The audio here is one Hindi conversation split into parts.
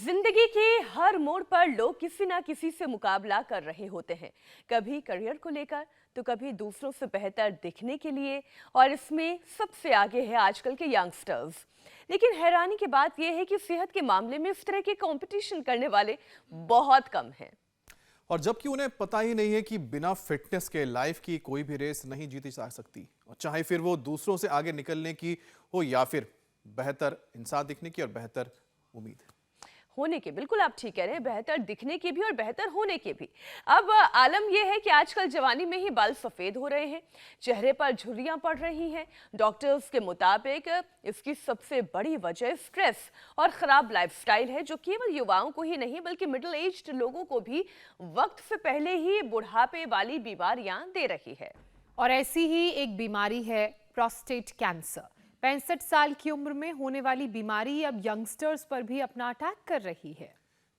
जिंदगी के हर मोड़ पर लोग किसी ना किसी से मुकाबला कर रहे होते हैं। कभी करियर को लेकर तो कभी दूसरों से बेहतर दिखने के लिए। और इसमें सबसे आगे है आजकल के यंगस्टर्स। लेकिन हैरानी की बात यह है कि सेहत के मामले में इस तरह के कंपटीशन करने वाले बहुत कम हैं। और जबकि उन्हें पता ही नहीं है कि बिना फिटनेस के लाइफ की कोई भी रेस नहीं जीती जा सकती, और चाहे फिर वो दूसरों से आगे निकलने की हो या फिर बेहतर इंसान दिखने की और बेहतर उम्मीद होने के, बिल्कुल आप ठीक कह रहे हैं, बेहतर दिखने की भी और बेहतर होने के भी। अब आलम यह है कि आजकल जवानी में ही बाल सफेद हो रहे हैं, चेहरे पर झुर्रियां पड़ रही हैं। डॉक्टर्स के मुताबिक इसकी सबसे बड़ी वजह स्ट्रेस और खराब लाइफस्टाइल है, जो केवल युवाओं को ही नहीं बल्कि मिडिल एज्ड लोगों को भी वक्त से पहले ही बुढ़ापे वाली बीमारियां दे रही है। और ऐसी ही एक बीमारी है प्रोस्टेट कैंसर। 65 साल की उम्र में होने वाली बीमारी अब यंगस्टर्स पर भी अपना अटैक कर रही है।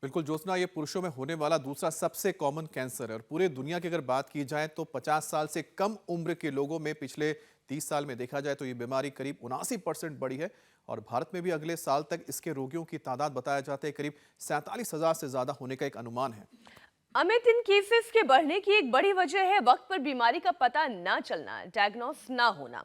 बिल्कुल ज्योत्सना, ये पुरुषों में होने वाला दूसरा सबसे कॉमन कैंसर है और पूरे दुनिया की अगर बात की जाए तो 50 साल से कम उम्र के लोगों में पिछले 30 साल में देखा जाए तो ये बीमारी करीब 79% बढ़ी है। और भारत में भी अगले साल तक इसके रोगियों की तादाद बताया जाता है करीब 47,000 से ज्यादा होने का एक अनुमान है। अमित, इन केसेस के बढ़ने की एक बड़ी वजह है वक्त पर बीमारी का पता न चलना, डायग्नोस ना होना।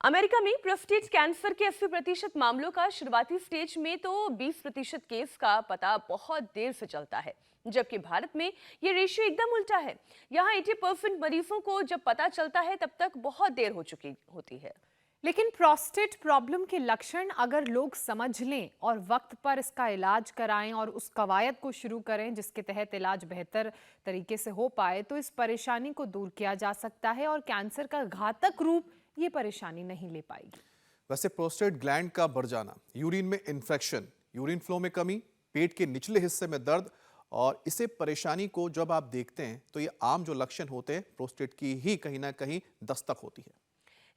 अमेरिका में प्रोस्टेट कैंसर के 80% मामलों का शुरुआती स्टेज में तो 20% केस का पता बहुत देर से चलता है, जबकि भारत में ये रेशियो एकदम उल्टा है। यहाँ 80% मरीजों को जब पता चलता है तब तक बहुत देर हो चुकी होती है। लेकिन प्रोस्टेट प्रॉब्लम के लक्षण अगर लोग समझ लें और वक्त पर इसका इलाज कराएं और उस कवायद को शुरू करें जिसके तहत इलाज बेहतर तरीके से हो पाए, तो इस परेशानी को दूर किया जा सकता है और कैंसर का घातक रूप ये परेशानी नहीं ले पाएगी। वैसे प्रोस्टेट ग्लैंड का बढ़ जाना, यूरिन में इन्फेक्शन, यूरिन फ्लो में कमी, पेट के निचले हिस्से में दर्द और इसे परेशानी को जब आप देखते हैं तो ये आम जो लक्षण होते हैं प्रोस्टेट की ही कहीं ना कहीं दस्तक होती है।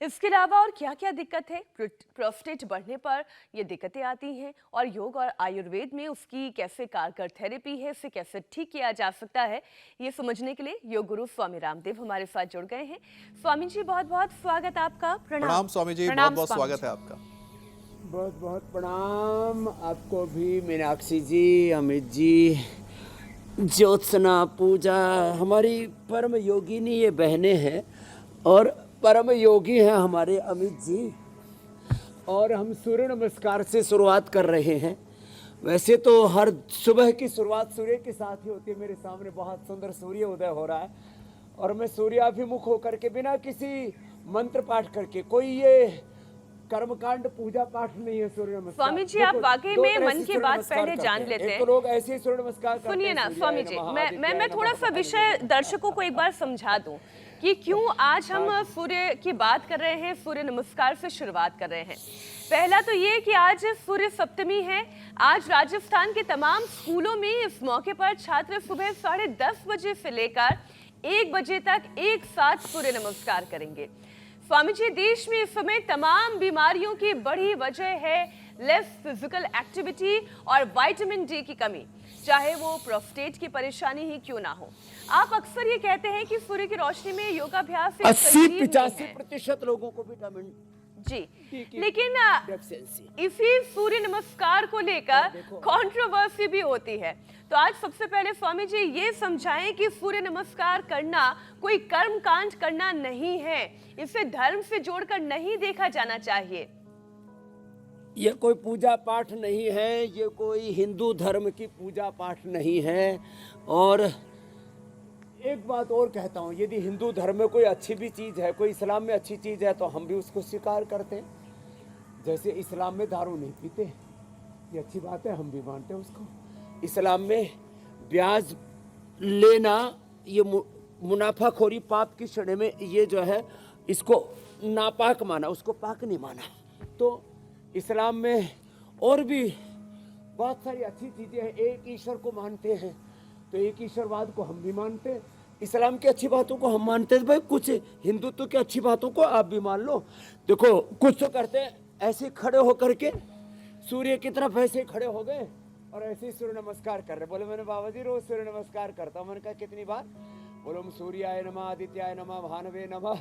इसके अलावा और क्या क्या दिक्कत है? प्रोस्टेट बढ़ने पर ये दिक्कतें आती हैं और योग और आयुर्वेद में उसकी कैसे कारगर थेरेपी है, इसे कैसे ठीक किया जा सकता है, ये समझने के लिए योग गुरु स्वामी रामदेव हमारे साथ जुड़ गए हैं। स्वामी जी, बहुत बहुत स्वागत आपका। प्रणाम स्वामी जी, बहुत बहुत स्वागत है आपका। बहुत बहुत प्रणाम आपको भी, मीनाक्षी जी, अमित जी, ज्योत्सना, पूजा, हमारी परम योगिनी ये बहनें हैं और परम योगी हैं हमारे अमित जी। और हम सूर्य नमस्कार से शुरुआत कर रहे हैं। वैसे तो हर सुबह की शुरुआत सूर्य के साथ ही होती है। मेरे सामने बहुत सुंदर सूर्य उदय हो रहा है और मैं सूर्याभिमुख होकर के बिना किसी मंत्र पाठ करके, कोई ये कर्मकांड पूजा पाठ नहीं है सूर्य नमस्कार। स्वामी जी, आप वाकई में मन की बात पहले जान लेते हैं। तो लोग ऐसे ही सूर्य नमस्कार करते हैं। सुनिए ना स्वामी जी, मैं थोड़ा सा विषय दर्शकों को एक बार समझा दूं कि क्यों आज हम सूर्य की बात कर रहे हैं, सूर्य नमस्कार से शुरुआत कर रहे हैं। पहला तो ये कि आज सूर्य सप्तमी है। आज राजस्थान के तमाम स्कूलों में इस मौके पर छात्र सुबह 10:30 बजे से लेकर 1 बजे तक एक साथ सूर्य नमस्कार करेंगे। स्वामी जी, देश में इस समय तमाम बीमारियों की बड़ी वजह है लेस फिजिकल एक्टिविटी और विटामिन डी की कमी, चाहे वो प्रोस्टेट की परेशानी ही क्यों ना हो। आप अक्सर ये कहते हैं कि सूर्य की रोशनी में योगाभ्यास 80-85% लोगों को विटामिन जी, लेकिन इसी सूर्य नमस्कार को लेकर कंट्रोवर्सी भी होती है। तो आज सबसे पहले स्वामी जी ये समझाएं कि सूर्य नमस्कार करना कोई कर्म कांड करना नहीं है, इसे धर्म से जोड़कर नहीं देखा जाना चाहिए। ये कोई पूजा पाठ नहीं है, ये कोई हिंदू धर्म की पूजा पाठ नहीं है। और एक बात और कहता हूँ, यदि हिंदू धर्म में कोई अच्छी भी चीज़ है, कोई इस्लाम में अच्छी चीज़ है, तो हम भी उसको स्वीकार करते हैं। जैसे इस्लाम में दारू नहीं पीते, ये अच्छी बात है, हम भी मानते हैं उसको। इस्लाम में ब्याज लेना, ये मुनाफाखोरी पाप की श्रेणी में, ये जो है इसको नापाक माना, उसको पाक नहीं माना। तो इस्लाम में और भी बहुत सारी अच्छी चीज़ें हैं। एक ईश्वर को मानते हैं तो एक ईश्वरवाद को हम भी मानते हैं। इस्लाम की अच्छी बातों को हम मानते हैं, भाई कुछ हिंदुत्व की अच्छी बातों को आप भी मान लो। देखो कुछ तो करते हैं ऐसे खड़े होकर के, सूर्य की तरफ ऐसे खड़े हो गए और ऐसे ही सूर्य नमस्कार कर रहे। बोले मैंने बाबा जी रोज सूर्य नमस्कार करता हूँ। मैंने कहा कितनी बार? बोलो हम सूर्याय नमः, आदित्याय नमः, भानवे नमः,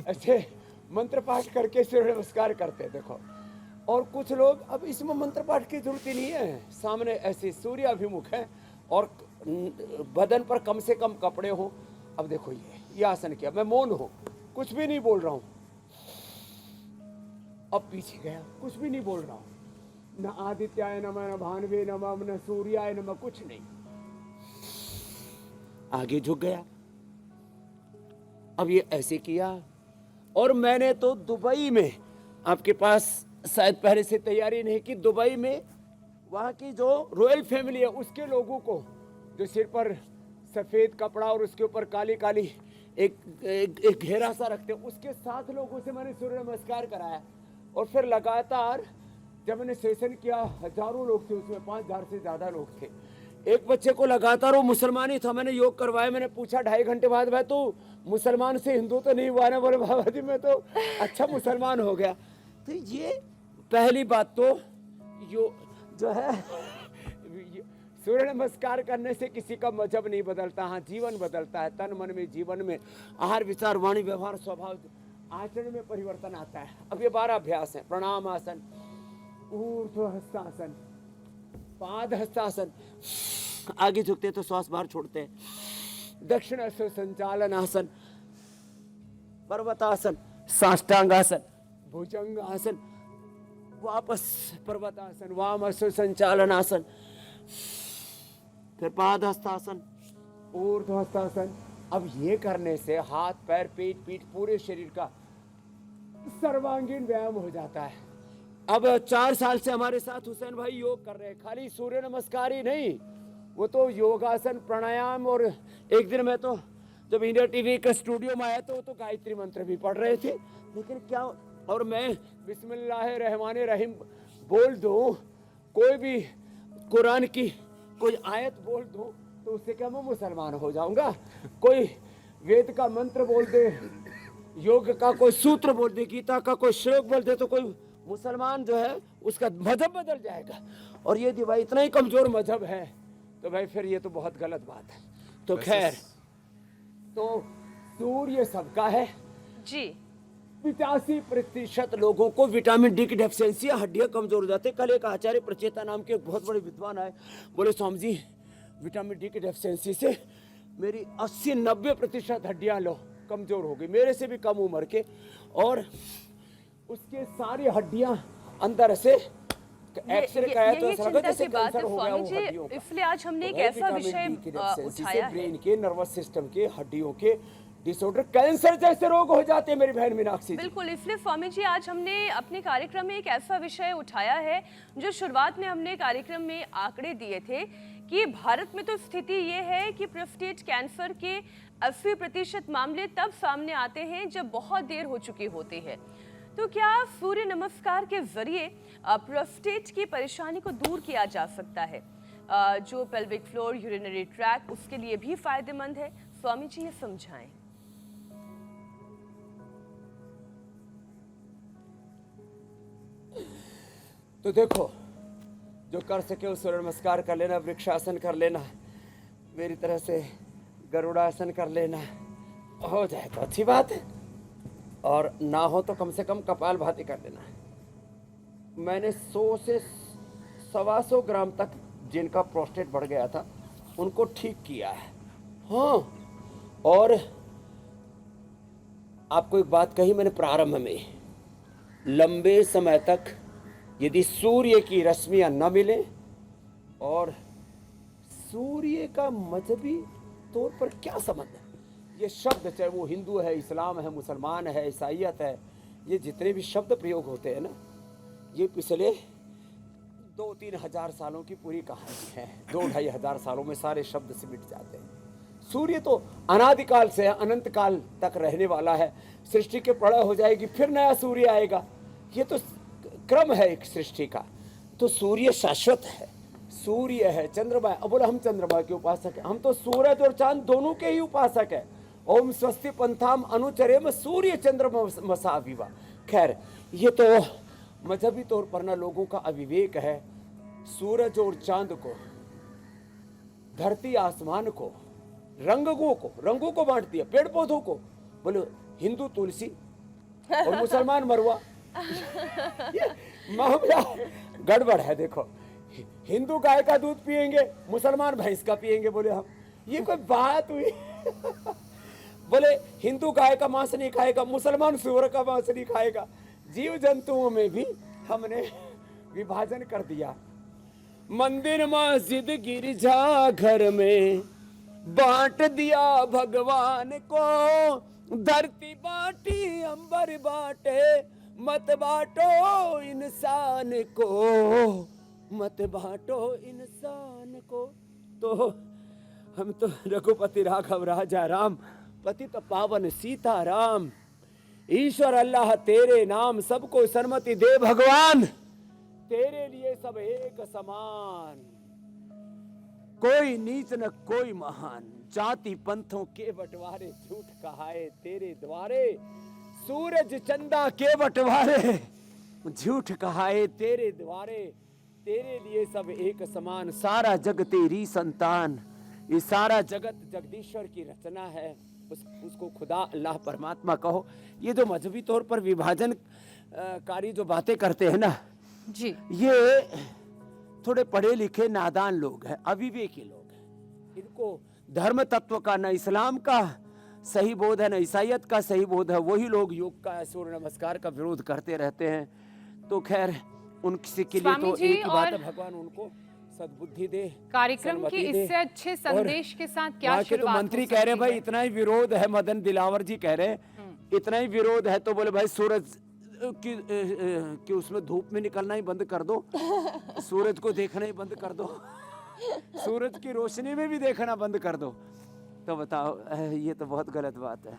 ऐसे मंत्र पाठ करके सूर्य नमस्कार करते हैं। देखो और कुछ लोग, अब इसमें मंत्र पाठ की जरूरत ही नहीं है, सामने ऐसे सूर्याभिमुख है और बदन पर कम से कम कपड़े हो। अब देखो ये आसन किया, मैं मौन हूं, कुछ भी नहीं बोल रहा हूं। अब पीछे गया, कुछ भी नहीं बोल रहा हूं, न आदित्याय नमः, न भानवे नमः, न सूर्याय नमः, कुछ नहीं। आगे झुक गया। अब ये ऐसे किया। और मैंने तो दुबई में, आपके पास शायद पहले से तैयारी नहीं की, दुबई में वहाँ की जो रॉयल फैमिली है उसके लोगों को, जो सिर पर सफ़ेद कपड़ा और उसके ऊपर काली काली एक घेरा सा रखते हैं, उसके 7 लोगों से मैंने सूर्य नमस्कार कराया। और फिर लगातार जब मैंने सेशन किया, हजारों लोग थे उसमें, 5000 से ज़्यादा लोग थे। एक बच्चे को लगातार, वो मुसलमान ही था, मैंने योग करवाया। मैंने पूछा 2.5 घंटे बाद, भाई तू मुसलमान से हिंदू तो नहीं हुआ ना? बोले बाबा जी मैं तो अच्छा मुसलमान हो गया। तो ये पहली बात तो जो है सूर्य नमस्कार करने से किसी का मजहब नहीं बदलता, हाँ जीवन बदलता है। तन मन में, जीवन में, आहार विचार वाणी व्यवहार स्वभाव आचरण में परिवर्तन आता है। अब ये 12 अभ्यास है। प्रणाम आसन, ऊर्ध्व हस्तासन, पाद हस्तासन, आगे झुकते तो श्वास बाहर छोड़ते हैं, दक्षिण संचालन आसन, पर्वतासन, साष्टांगासन, भुजंग आसन, वापस पर्वतासन, वाम संचालन आसन, फिर पाद हस्तासन, ऊर्ध्व हस्तासन। अब ये करने से हाथ पैर पेट पीठ पूरे शरीर का सर्वांगीण व्यायाम हो जाता है। अब 4 साल से हमारे साथ हुसैन भाई योग कर रहे हैं, खाली सूर्य नमस्कार ही नहीं, वो तो योगासन, प्राणायाम। और एक दिन मैं तो जब इंडिया टीवी के स्टूडियो में आया तो वो तो गायत्री मंत्र भी पढ़ रहे थे। लेकिन क्या, और मैं बिस्मिल्लाहिर्रहमानिर्रहीम बोल दूं, कोई भी कुरान की कोई आयत बोल दूं तो उससे क्या मैं मुसलमान हो जाऊंगा? कोई वेद का मंत्र बोल दे, योग का कोई सूत्र बोल दे, गीता का कोई श्लोक बोल दे, तो कोई मुसलमान जो है उसका मजहब बदल जाएगा। और ये भाई इतना ही कमजोर मजहब है तो भाई फिर ये तो बहुत गलत बात है। तो खैर, तो सूर्य सबका है जी। 85% लोगों को विटामिन डी की डेफिशिएंसी, हड्डियां कमजोर हो जाती है। कल एक आचार्य प्रचेता नाम के एक बहुत बड़े विद्वान आए, बोले स्वामी जी विटामिन डी की डेफिशिएंसी से मेरी 80-90% हड्डियां लो कमजोर हो गई, मेरे से भी कम उम्र के, और उसके सारी हड्डियां अंदर से एक्सरे कराया तो ऐसा लगा जैसे कैंसर हो गया वो हड्डियों का। इसलिए आज हमने एक ऐसा विषय उठाया है, ब्रेन के, नर्वस सिस्टम के, हड्डियों के डिसऑर्डर, कैंसर जैसे रोग हो जाते हैं मेरी बहन मीनाक्षी। बिल्कुल, इसलिए स्वामी जी आज हमने अपने कार्यक्रम में एक ऐसा विषय उठाया है जो शुरुआत में हमने कार्यक्रम में आंकड़े दिए थे कि भारत में तो स्थिति ये है कि प्रोस्टेट कैंसर के 80% मामले तब सामने आते हैं जब बहुत देर हो चुकी होती है। तो क्या सूर्य नमस्कार के जरिए प्रोस्टेट की परेशानी को दूर किया जा सकता है? जो पेल्विक फ्लोर, यूरिनरी ट्रैक, उसके लिए भी फायदेमंद है? स्वामी जी ये समझाएं। तो देखो, जो कर सके वो सूर्य नमस्कार कर लेना, वृक्षासन कर लेना, मेरी तरह से गरुड़ासन कर लेना, हो जाए तो अच्छी बात है, और ना हो तो कम से कम कपालभाति कर लेना है। मैंने 100 से 125 ग्राम तक जिनका प्रोस्टेट बढ़ गया था उनको ठीक किया है। हाँ, और आपको एक बात कही मैंने प्रारंभ में, लंबे समय तक यदि सूर्य की रश्मियां न मिले, और सूर्य का मजहबी तौर पर क्या संबंध है, ये शब्द चाहे वो हिंदू है, इस्लाम है, मुसलमान है, ईसाईयत है, ये जितने भी शब्द प्रयोग होते हैं ना, ये पिछले 2-3 हजार सालों की पूरी कहानी है। 2-2.5 हजार सालों में सारे शब्द से मिट जाते हैं। सूर्य तो अनादिकाल से अनंत काल तक रहने वाला है। सृष्टि के प्रलय हो जाएगी, फिर नया सूर्य आएगा, ये तो क्रम है एक सृष्टि का। तो सूर्य शाश्वत है, सूर्य है, चंद्रमा है। अब बोला हम चंद्रमा के उपासक हैं, हम तो सूरज और चांद दोनों के ही उपासक है। ओम स्वस्ति पंथाम अनुचरेम सूर्य चंद्रमा विवा। खैर, ये तो मजहबी तौर पर ना लोगों का अविवेक है। सूरज और चांद को, धरती आसमान को, रंगों को बांट दिया, पेड़ पौधों को। बोलो हिंदू तुलसी और मुसलमान मरवा। मामला गड़बड़ है। देखो, हिंदू गाय का दूध पिएंगे, मुसलमान भैंस का पिएंगे। बोले हम, ये कोई बात हुई? बोले हिंदू गाय का मांस नहीं खाएगा, मुसलमान सूअर का मांस नहीं खाएगा। जीव जंतुओं में भी हमने विभाजन कर दिया। मंदिर मस्जिद गिरजा घर में बांट दिया भगवान को, धरती बांटी अंबर बांटे, मत बांटो इंसान को, मत बांटो इंसान को। तो हम तो रघुपति राघव राजा राम, पतित पावन सीता राम, ईश्वर अल्लाह तेरे नाम, सबको सन्मति दे भगवान, तेरे लिए सब एक समान, कोई नीच न कोई महान, जाति पंथों के बंटवारे, झूठ कहाए तेरे द्वारे, सूरज चंदा के बंटवारे, झूठ कहाए तेरे द्वारे, तेरे लिए सब एक समान, सारा जग तेरी संतान। ये सारा जगत जगदीश्वर की रचना है, उसको खुदा अल्लाह परमात्मा कहो। ये जो मजहबी तौर पर विभाजन कारी जो बातें करते हैं ना जी, ये थोड़े पढ़े लिखे नादान लोग हैं, अविवेकी लोग हैं। इनको धर्म तत्व का, न इस्लाम का सही बोध है, न ईसाइयत का सही बोध है। वही लोग योग का, सूर्य नमस्कार का विरोध करते रहते हैं। तो खैर उनसे के लिए तो एक ही बात है, भगवान उनको सद्बुद्धि दे, कार्यक्रम की इससे अच्छे संदेश के साथ क्या तो शुरुआत मंत्री हो कह रहे सकती भाई है? इतना ही विरोध है, मदन दिलावर जी कह रहे इतना ही विरोध है, तो बोले भाई सूरज कि उसमें धूप में निकलना ही बंद कर दो, सूरज को देखना ही बंद कर दो, सूरज की रोशनी में भी देखना बंद कर दो। तो बताओ, ये तो बहुत गलत बात है।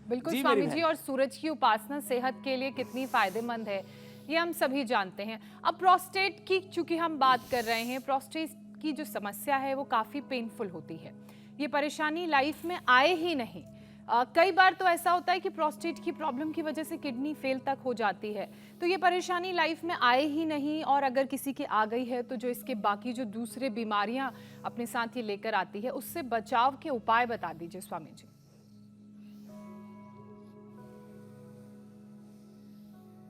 बिल्कुल जी स्वामी मेरी जी, और सूरज की उपासना सेहत के लिए कितनी फायदेमंद है ये हम सभी जानते हैं। अब प्रोस्टेट की चूंकि हम बात कर रहे हैं, प्रोस्टेट की जो समस्या है वो काफी पेनफुल होती है। ये परेशानी लाइफ में आए ही नहीं। कई बार तो ऐसा होता है कि प्रोस्टेट की प्रॉब्लम की वजह से किडनी फेल तक हो जाती है। तो ये परेशानी लाइफ में आए ही नहीं, और अगर किसी की आ गई है तो जो इसके बाकी जो दूसरे बीमारियां अपने साथ ये लेकर आती है, उससे बचाव के उपाय बता दीजिए स्वामी जी।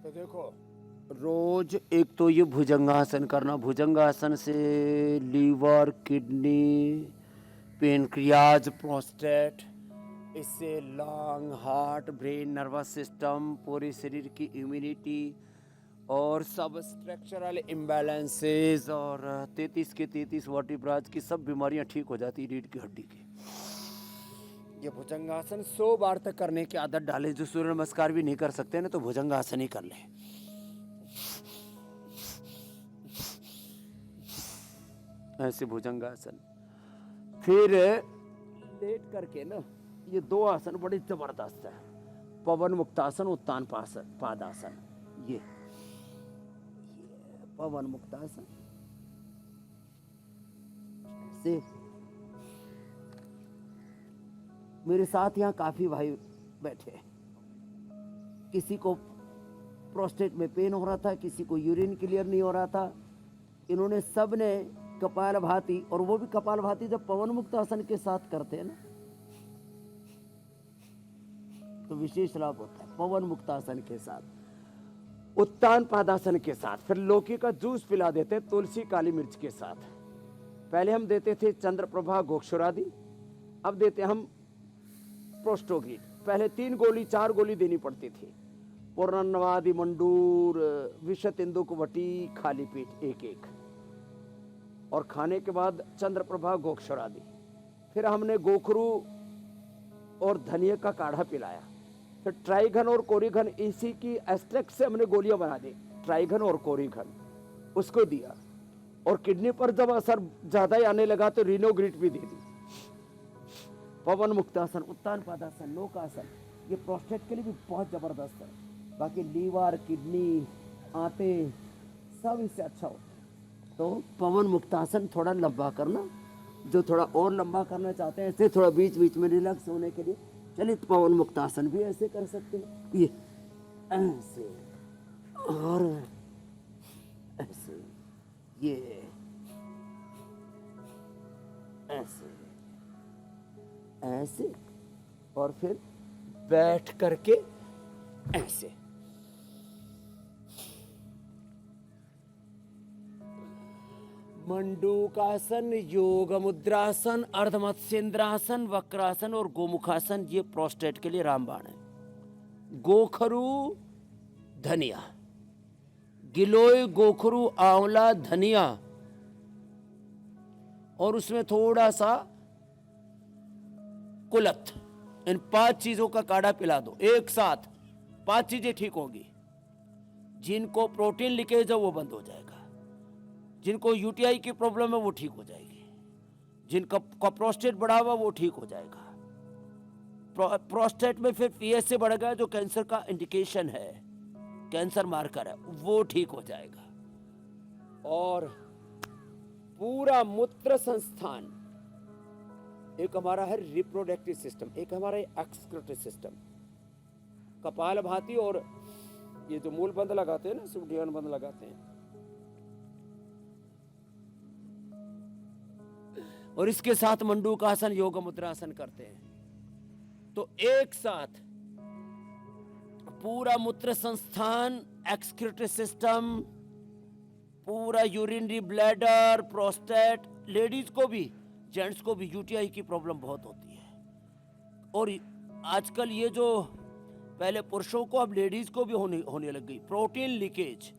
तो देखो, रोज एक तो ये भुजंगासन करना, भुजंगासन से लीवर, किडनी, पेनक्रियाज, प्रोस्टेट, इससे lung, heart, brain, nervous system, पूरे शरीर की इम्यूनिटी और सब स्ट्रक्चरल इम्बैलेंसेस और 33 के 33 वर्टिब्राज की सब बीमारियां ठीक हो जाती रीढ़ की हड्डी की। ये भुजंगासन 100 बार तक करने की आदत डालें। जो सूर्य नमस्कार भी नहीं कर सकते ना, तो भुजंगासन ही कर लें। ऐसे भुजंगासन। फिर लेट करके ना, ये 2 आसन बड़े जबरदस्त है, पवन मुक्तासन, उत्तान पादासन। ये पवन मुक्तासन से मेरे साथ यहाँ काफी भाई बैठे, किसी को प्रोस्टेट में पेन हो रहा था, किसी को यूरिन क्लियर नहीं हो रहा था। इन्होंने सब ने कपालभाति, और वो भी कपालभाति जब पवन मुक्त आसन के साथ करते हैं ना तो विशेष लाभ होता है। पवन मुक्तासन के साथ, उत्तान पादासन के साथ, फिर लौकी का जूस पिला देते तुलसी काली मिर्च के साथ। पहले हम देते थे चंद्रप्रभा गोक्षुरादि, अब देते हम प्रोस्टोग्रीड। पहले 3 गोली 4 गोली देनी पड़ती थी। पूर्णवादि मंडूर, विषत इंदुकवटी, खाली पेट 1-1, और खाने के बाद चंद्रप्रभा गोक्षुरादि। फिर हमने गोखरू और धनिया का काढ़ा पिलाया। फिर ट्राइघन और कोरिघन, इसी की एस्ट्रेक्ट से हमने गोलियां बना दी, ट्राइघन और कोरिघन, उसको दिया। और किडनी पर जब असर ज्यादा ही आने लगा तो रिनोग्रिड भी दे दी। पवन मुक्तासन, उत्तान पादासन, नौकासन, ये प्रोस्टेट के लिए भी बहुत जबरदस्त है। बाकी लीवर, किडनी, आंते सब इससे अच्छा होता है। तो पवन मुक्तासन थोड़ा लंबा करना, जो थोड़ा और लंबा करना चाहते हैं ऐसे थोड़ा बीच बीच में रिलैक्स होने के लिए, चलिए तो पवन मुक्तासन भी ऐसे कर सकते हैं। ये ऐसे और ऐसे, ये ऐसे ऐसे, और फिर बैठ करके ऐसे। मंडूकासन, योग मुद्रासन, अर्धमत्स्येंद्रासन, वक्रासन और गोमुखासन, ये प्रोस्टेट के लिए रामबाण है। गोखरू धनिया, गिलोय, गोखरू, आंवला, धनिया और उसमें थोड़ा सा कुलथ, इन 5 चीजों का काढ़ा पिला दो एक साथ, 5 चीजें ठीक होगी। जिनको प्रोटीन लीकेज है वो बंद हो जाएगा, जिनको यूटीआई की प्रॉब्लम है वो ठीक हो जाएगी, जिनका प्रोस्टेट बढ़ा हुआ वो ठीक हो जाएगा। प्रोस्टेट में फिर पीएस से बढ़ गया जो कैंसर का इंडिकेशन है, कैंसर मार्कर है, वो ठीक हो जाएगा। और पूरा मूत्र संस्थान, एक हमारा है रिप्रोडक्टिव सिस्टम, एक हमारा एक्सक्रीटरी सिस्टम, कपाल भाती और ये जो मूल बंद लगाते हैं ना, सुडियन बंद लगाते हैं, और इसके साथ मंडूकासन, योग मुद्रासन करते हैं, तो एक साथ पूरा मूत्र संस्थान, एक्सक्रीटरी सिस्टम, पूरा यूरिनरी ब्लैडर, प्रोस्टेट, लेडीज को भी जेंट्स को भी यूटीआई की प्रॉब्लम बहुत होती है। और आजकल ये जो पहले पुरुषों को अब लेडीज को भी होने लग गई प्रोटीन लीकेज,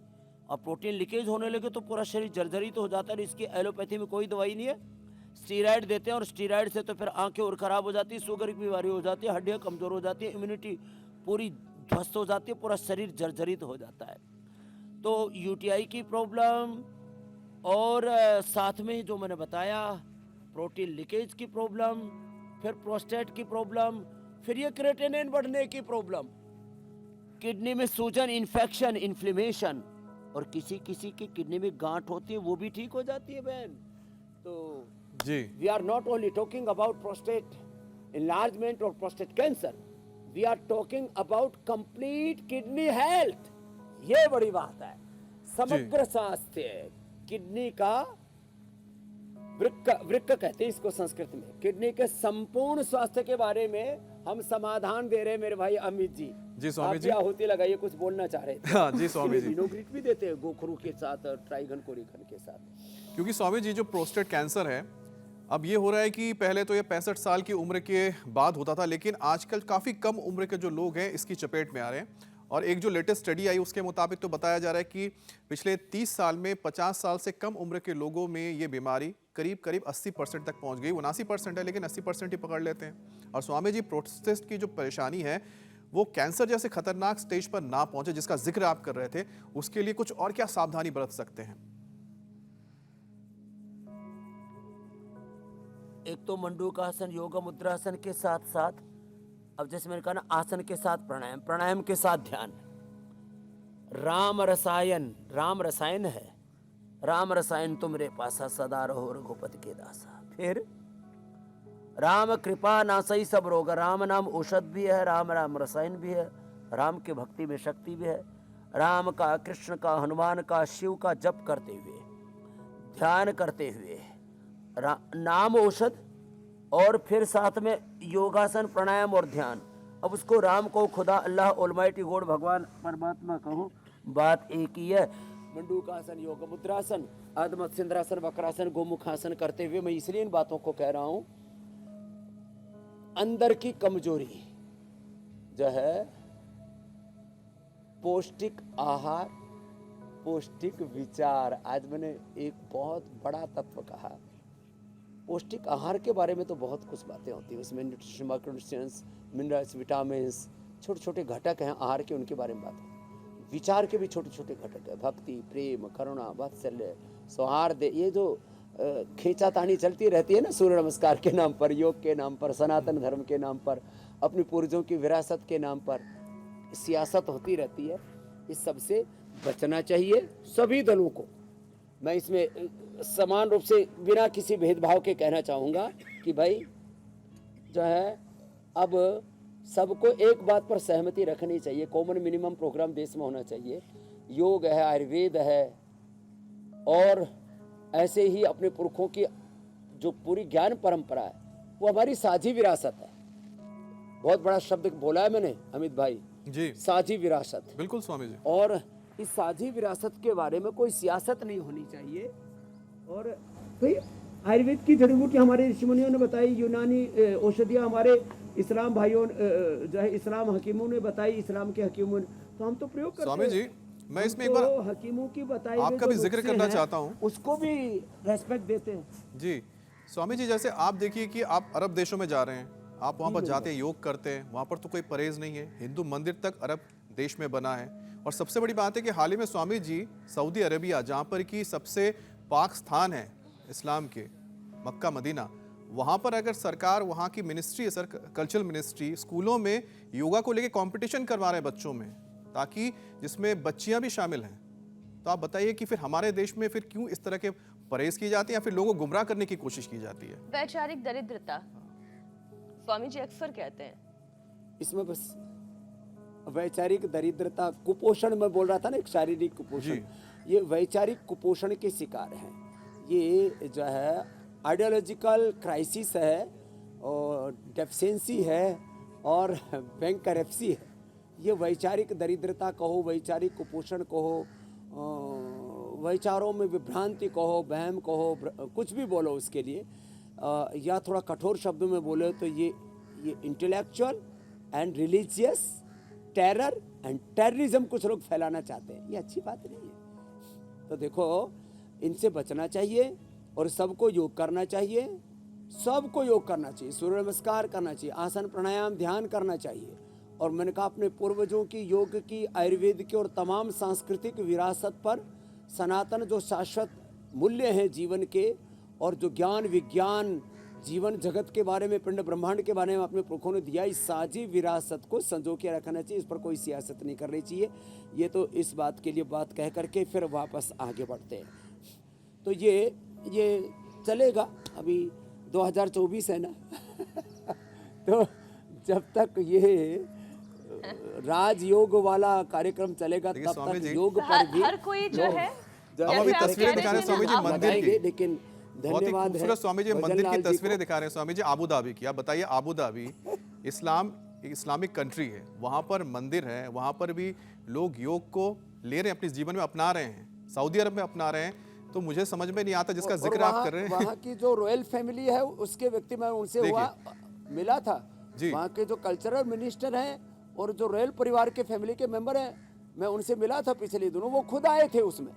और प्रोटीन लीकेज होने लगे तो पूरा शरीर जर्जरित हो जाता है। इसकी एलोपैथी में कोई दवाई नहीं है, स्टीराइड देते हैं और स्टीराइड से तो फिर आंखें और खराब हो जाती है, शुगर की बीमारी हो जाती है, हड्डियां कमजोर हो जाती है, इम्यूनिटी पूरी ध्वस्त हो जाती है, पूरा शरीर जर्जरित हो जाता है। तो यूटीआई की प्रॉब्लम और साथ में जो मैंने बताया प्रोटीन लीकेज की प्रॉब्लम, फिर प्रोस्टेट की प्रॉब्लम, फिर ये क्रेटिनिन बढ़ने की प्रॉब्लम, किडनी में सूजन, इन्फेक्शन, इन्फ्लेमेशन, और किसी किसी की किडनी में गांठ होती है वो भी ठीक हो जाती है बहन। तो जी, we are not only talking about prostate enlargement or prostate cancer, we are talking about complete kidney health। ये बड़ी बात है, समग्र स्वास्थ्य, किडनी का वृक्क कहते हैं इसको संस्कृत में, किडनी के संपूर्ण स्वास्थ्य के बारे में हम समाधान दे रहे हैं मेरे भाई अमित जी। जी स्वामी जी, होती लगाइए, कुछ बोलना चाह रहे थे। हाँ जी स्वामी जी, विनोग्रिट भी देते हैं गोखरू के साथ और ट्राइगन कोरिकन के साथ। क्योंकि स्वामी जी जो प्रोस्टेट कैंसर है अब ये हो रहा है कि पहले तो ये 65 साल की उम्र के बाद होता था, लेकिन आजकल काफ़ी कम उम्र के जो लोग हैं इसकी चपेट में आ रहे हैं। और एक जो लेटेस्ट स्टडी आई उसके मुताबिक तो बताया जा रहा है कि पिछले 30 साल में 50 साल से कम उम्र के लोगों में ये बीमारी करीब करीब 80% तक पहुंच गई। 79% है लेकिन 80% ही पकड़ लेते हैं। और स्वामी जी प्रोस्टेट की जो परेशानी है वो कैंसर जैसे खतरनाक स्टेज पर ना पहुंचे, जिसका जिक्र आप कर रहे थे, उसके लिए कुछ और क्या सावधानी बरत सकते हैं? एक तो मंडूकासन, योग मुद्रासन के साथ साथ, अब जैसे मैंने कहा ना, आसन के साथ प्राणायाम, प्राणायाम के साथ ध्यान, राम रसायन, राम रसायन है, राम रसायन तुमरे पासा सदा रहो रघुपति के दासा। फिर राम कृपा नासई सब रोग, राम नाम औषध भी है, राम राम रसायन भी है, राम के भक्ति में शक्ति भी है। राम का, कृष्ण का, हनुमान का, शिव का जप करते हुए, ध्यान करते हुए, नाम औषध, और फिर साथ में योगासन, प्राणायाम और ध्यान। अब उसको राम को, खुदा, अल्लाह, ऑलमाइटी गॉड, भगवान परमात्मा कहूँ, बात एक ही है। मंडूकासन, योग मुद्रासन, अर्धमत्स्येंद्रासन, वक्रासन, गोमुखासन करते हुए मैं इसलिए इन बातों को कह रहा हूं, अंदर की कमजोरी जो है, पौष्टिक आहार, पौष्टिक विचार। आज मैंने एक बहुत बड़ा तत्व कहा, पौष्टिक आहार के बारे में तो बहुत कुछ बातें होती हैं, उसमें न्यूट्रिशन, माइक्रोन्यूट्रिएंट्स, मिनरल्स, विटामिन्स, छोटे छोटे घटक हैं आहार के, उनके बारे में बात है। विचार के भी छोटे छोटे घटक है, भक्ति, प्रेम, करुणा, वात्सल्य, सौहार्द, ये जो खींचातानी चलती रहती है ना, सूर्य नमस्कार के नाम पर, योग के नाम पर, सनातन धर्म के नाम पर, अपनी पूर्वजों की विरासत के नाम पर सियासत होती रहती है, इस सब से बचना चाहिए सभी दलों को। मैं इसमें समान रूप से बिना किसी भेदभाव के कहना चाहूँगा कि भाई जो है, अब सबको एक बात पर सहमति रखनी चाहिए, कॉमन मिनिमम प्रोग्राम देश में होना चाहिए। योग है, आयुर्वेद है, और ऐसे ही अपने पुरखों की जो पूरी ज्ञान परंपरा है वो हमारी साझी विरासत है। बहुत बड़ा शब्द बोला है मैंने अमित भाई जी, साझी विरासत। बिल्कुल स्वामी जी। और इस साझी विरासत के बारे में कोई सियासत नहीं होनी चाहिए, और भाई आयुर्वेद की जड़ी बूटी हमारे ऋषि मुनियों ने बताई, यूनानी औषधियाँ हमारे इस्लाम भाइयों जो है इस्लाम हकीमों ने बताई, इस्लाम के हकीमों ने, तो हम तो प्रयोग करते स्वामी हैं। जी, मैं इसमें एक हम बार तो हकीमों की बताई हुई आपका जो भी जिक्र नुस्खे करना हैं, चाहता हूं। उसको भी रेस्पेक्ट देते हैं। जी स्वामी जी, जैसे आप देखिए कि आप अरब देशों में जा रहे हैं, आप वहाँ पर जाते हैं, योग करते हैं, वहाँ पर तो कोई परहेज नहीं है, हिंदू मंदिर तक अरब देश में बना है। और सबसे बड़ी बात है कि हाल ही में स्वामी जी सऊदी अरेबिया, जहाँ पर की सबसे पाक स्थान है इस्लाम के, मक्का मदीना, वहाँ पर अगर सरकार, वहाँ की मिनिस्ट्री है सर, कल्चरल मिनिस्ट्री, स्कूलों में योगा को लेके कंपटीशन करवा रहे हैं बच्चों में, ताकि जिसमें बच्चियाँ भी शामिल हैं। तो आप बताइए कि फिर हमारे देश में फिर क्यों इस तरह के परहेज की जाती है, या फिर लोगों को गुमराह करने की कोशिश की जाती है? वैचारिक दरिद्रता स्वामी जी अक्सर कहते हैं। इसमें बस वैचारिक दरिद्रता, कुपोषण मैं बोल रहा था ना, एक शारीरिक कुपोषण, ये वैचारिक कुपोषण के शिकार हैं। ये जो है आइडियोलॉजिकल क्राइसिस है और डेफिशिएंसी है और बैंकरप्सी है। ये वैचारिक दरिद्रता कहो, वैचारिक कुपोषण कहो, विचारों में विभ्रांति कहो, वहम कहो, कुछ भी बोलो उसके लिए, या थोड़ा कठोर शब्दों में बोले तो ये intellectual and religious terror and terrorism कुछ लोग फैलाना चाहते हैं। ये अच्छी बात नहीं है। तो देखो, इनसे बचना चाहिए और सबको योग करना चाहिए, सबको योग करना चाहिए, सूर्य नमस्कार करना चाहिए, आसन प्राणायाम ध्यान करना चाहिए। और मैंने कहा अपने पूर्वजों की, योग की, आयुर्वेद की और तमाम सांस्कृतिक विरासत पर सनातन जो शाश्वत मूल्य हैं जीवन के, और जो ज्ञान विज्ञान जीवन जगत के बारे में, पिंड ब्रह्मांड के बारे में अपने पुरखों ने दिया, इस साझी विरासत को संजो के रखना चाहिए। इस पर कोई सियासत नहीं करनी चाहिए। ये तो इस बात के लिए बात कह करके फिर वापस आगे बढ़ते हैं। तो ये चलेगा, अभी 2024 है ना तो जब तक ये राजयोग वाला कार्यक्रम चलेगा तब स्वामी तक जी, योग पर भी हर कोई जो है, अब अभी तस्वीरें दिखा रहे हैं स्वामी जी मंदिर की, लेकिन बहुत ही धन्यवाद है खूबसूरत स्वामी जी मंदिर की भजनलाल जी को। तस्वीरें दिखा रहे हैं स्वामी जी आबू धाबी की। आप बताइए, आबू धाबी इस्लामिक कंट्री है, वहां पर मंदिर है, वहां पर भी लोग योग को ले रहे हैं, अपने जीवन में अपना रहे हैं, सऊदी अरब में अपना रहे हैं। तो मुझे समझ में नहीं आता जिसका जिक्र आप कर रहे हैं। वहाँ की जो रॉयल फैमिली है उसके व्यक्ति, मैं उनसे मिला था, वहाँ के जो कल्चरल मिनिस्टर हैं और जो रॉयल परिवार के फैमिली के मेंबर हैं, मैं उनसे मिला था पिछले दिनों, वो खुद आए थे उसमें।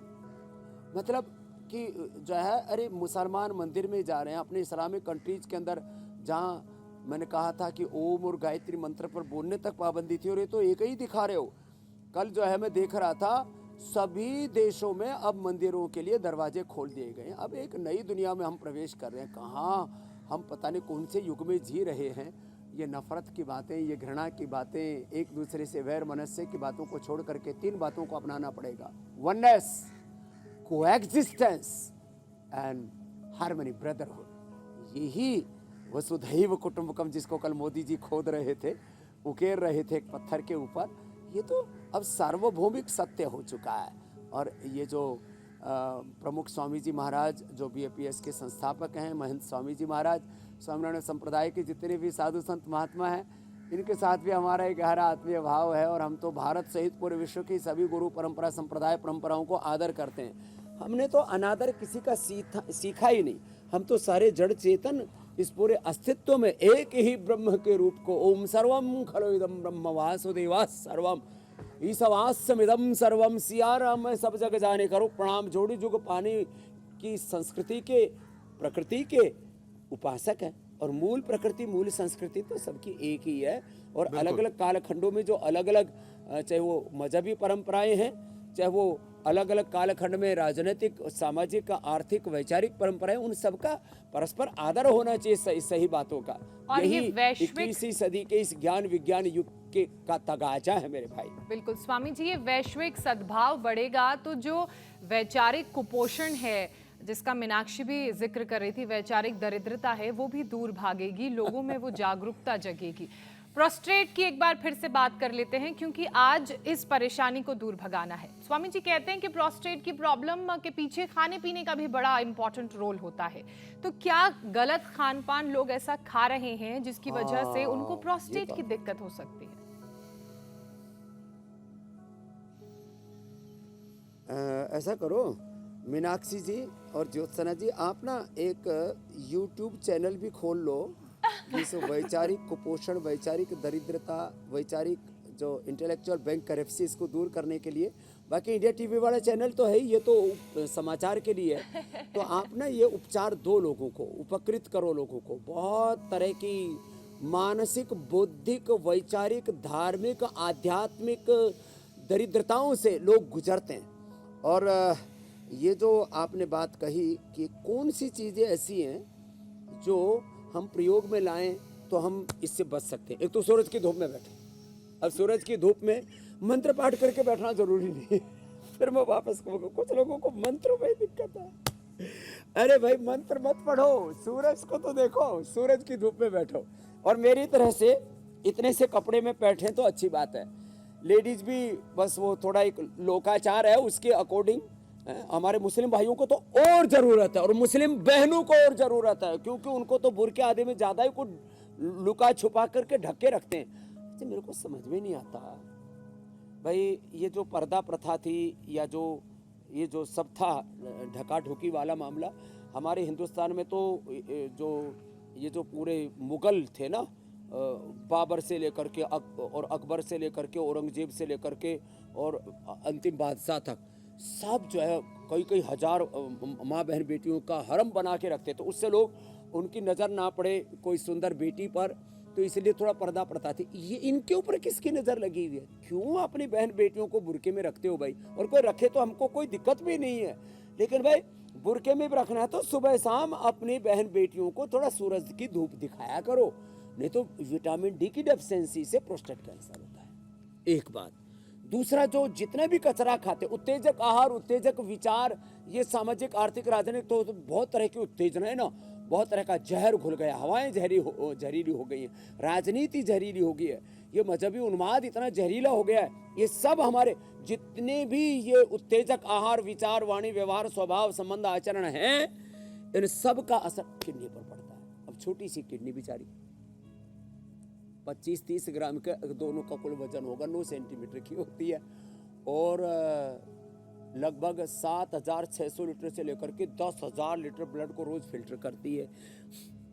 मतलब कि जो है, अरे मुसलमान मंदिर में जा रहे हैं अपने इस्लामिक कंट्रीज के अंदर, जहाँ मैंने कहा था कि ओम और गायत्री मंत्र पर बोलने तक पाबंदी थी, और ये तो एक ही दिखा रहे हो। कल जो है मैं देख रहा था, सभी देशों में अब मंदिरों के लिए दरवाजे खोल दिए गए हैं। अब एक नई दुनिया में हम प्रवेश कर रहे हैं। कहाँ हम पता नहीं कौन से युग में जी रहे हैं। ये नफरत की बातें, ये घृणा की बातें, एक दूसरे से वैर मनस्य की बातों को छोड़ करके 3 बातों को अपनाना पड़ेगा: oneness, coexistence and harmony, brotherhood. यही वसुधैव कुटुंबकम, जिसको कल मोदी जी खोद रहे थे, उकेर रहे थे एक पत्थर के ऊपर, ये तो अब सार्वभौमिक सत्य हो चुका है। और ये जो प्रमुख स्वामी जी महाराज, जो BAPS के संस्थापक हैं, महंत स्वामी जी महाराज, स्वामीनारायण संप्रदाय के जितने भी साधु संत महात्मा हैं, इनके साथ भी हमारा एक गहरा आत्मीय भाव है। और हम तो भारत सहित पूरे विश्व की सभी गुरु परंपरा, संप्रदाय परंपराओं को आदर करते हैं। हमने तो अनादर किसी का सीखा ही नहीं। हम तो सारे जड़ चेतन इस पूरे अस्तित्व में एक ही ब्रह्म के रूप को, ओम सर्वम खलो इदम ब्रह्म वासुदेवा सर्वम ईसवास्यमिदम सर्वम, सिया राम मैं सब जग जाने करो प्रणाम, जोड़ी जुग पानी की संस्कृति के, प्रकृति के उपासक है। और मूल प्रकृति, मूल संस्कृति तो सबकी एक ही है। और अलग अलग कालखंडों में जो अलग अलग, चाहे वो मजहबी परंपराएं हैं, चाहे वो अलग अलग कालखंड में राजनीतिक, सामाजिक, आर्थिक, वैचारिक परंपराएं, उन सबका परस्पर आदर होना चाहिए, सही बातों का। और ये यही 21वीं सदी के इस ज्ञान विज्ञान युग के का तगाजा है मेरे भाई। बिल्कुल स्वामी जी, ये वैश्विक सद्भाव बढ़ेगा तो जो वैचारिक कुपोषण है, जिसका मीनाक्षी भी जिक्र कर रही थी, वैचारिक दरिद्रता है, वो भी दूर भागेगी, लोगों में वो जागरूकता जगेगी। प्रोस्टेट की एक बार फिर से बात कर लेते हैं, क्योंकि आज इस परेशानी को दूर भगाना है। स्वामी जी कहते हैं कि प्रोस्टेट की प्रॉब्लम के पीछे खाने पीने का भी बड़ा इंपॉर्टेंट रोल होता है। तो क्या गलत खान पान लोग ऐसा खा रहे हैं जिसकी वजह से उनको प्रोस्टेट की दिक्कत हो सकती है? ऐसा करो मीनाक्षी जी, और ज्योत्सना जी आप ना एक YouTube चैनल भी खोल लो जिस वैचारिक कुपोषण, वैचारिक दरिद्रता, वैचारिक जो इंटेलेक्चुअल बैंक करप्सी इसको दूर करने के लिए। बाकी इंडिया टीवी वाला चैनल तो है ही, ये तो समाचार के लिए है। तो आप ना ये उपचार दो लोगों को, उपकृत करो लोगों को। बहुत तरह की मानसिक, बौद्धिक, वैचारिक, धार्मिक, आध्यात्मिक दरिद्रताओं से लोग गुजरते हैं। और ये जो आपने बात कही कि कौन सी चीज़ें ऐसी हैं जो हम प्रयोग में लाएं तो हम इससे बच सकते हैं। एक तो सूरज की धूप में बैठे, अब सूरज की धूप में मंत्र पाठ करके बैठना जरूरी नहीं है। फिर मैं वापस कहूँगा, कुछ लोगों को मंत्रों में दिक्कत है। अरे भाई मंत्र मत पढ़ो, सूरज को तो देखो, सूरज की धूप में बैठो। और मेरी तरह से इतने से कपड़े में बैठे तो अच्छी बात है। लेडीज भी बस वो थोड़ा एक लोकाचार है उसके अकॉर्डिंग। हमारे मुस्लिम भाइयों को तो और ज़रूरत है, और मुस्लिम बहनों को और ज़रूरत है, क्योंकि उनको तो बुर्के आदि में ज़्यादा ही को लुका छुपा करके ढक के रखते हैं। तो मेरे को समझ में नहीं आता भाई, ये जो पर्दा प्रथा थी या जो ये जो सब था ढका ढुकी वाला मामला, हमारे हिंदुस्तान में तो जो ये जो पूरे मुगल थे ना, बाबर से लेकर के और अकबर से लेकर के औरंगजेब से लेकर के और अंतिम बादशाह तक, सब जो है कई कई हजार माँ बहन बेटियों का हरम बना के रखते। तो उससे लोग उनकी नज़र ना पड़े कोई सुंदर बेटी पर, तो इसलिए थोड़ा पर्दा प्रथा थी। ये इनके ऊपर किसकी नज़र लगी हुई है? क्यों अपनी बहन बेटियों को बुर्के में रखते हो भाई? और कोई रखे तो हमको कोई दिक्कत भी नहीं है, लेकिन भाई बुर्के में भी रखना है तो सुबह शाम अपनी बहन बेटियों को थोड़ा सूरज की धूप दिखाया करो, नहीं तो विटामिन डी की डेफिशिएंसी से प्रोस्टेट कैंसर होता है। एक बात। दूसरा, जो जितने भी कचरा खाते, उत्तेजक आहार, उत्तेजक विचार, ये सामाजिक, आर्थिक, राजनीतिक, तो बहुत तरह की उत्तेजना है ना, बहुत तरह का जहर घुल गया, हवाएं जहरीली हो गई हैं, राजनीति जहरीली हो गई है, ये मजहबी उन्माद इतना जहरीला हो गया है। ये सब हमारे जितने भी ये उत्तेजक आहार, विचार, वाणी, व्यवहार, स्वभाव, संबंध, आचरण हैं, इन सब का असर किडनी पर पड़ता है। अब छोटी सी किडनी बेचारी 25-30 ग्राम के दोनों का कुल वजन होगा, 9 सेंटीमीटर की होती है, और लगभग 7,600 लीटर से लेकर के 10,000 लीटर ब्लड को रोज फिल्टर करती है।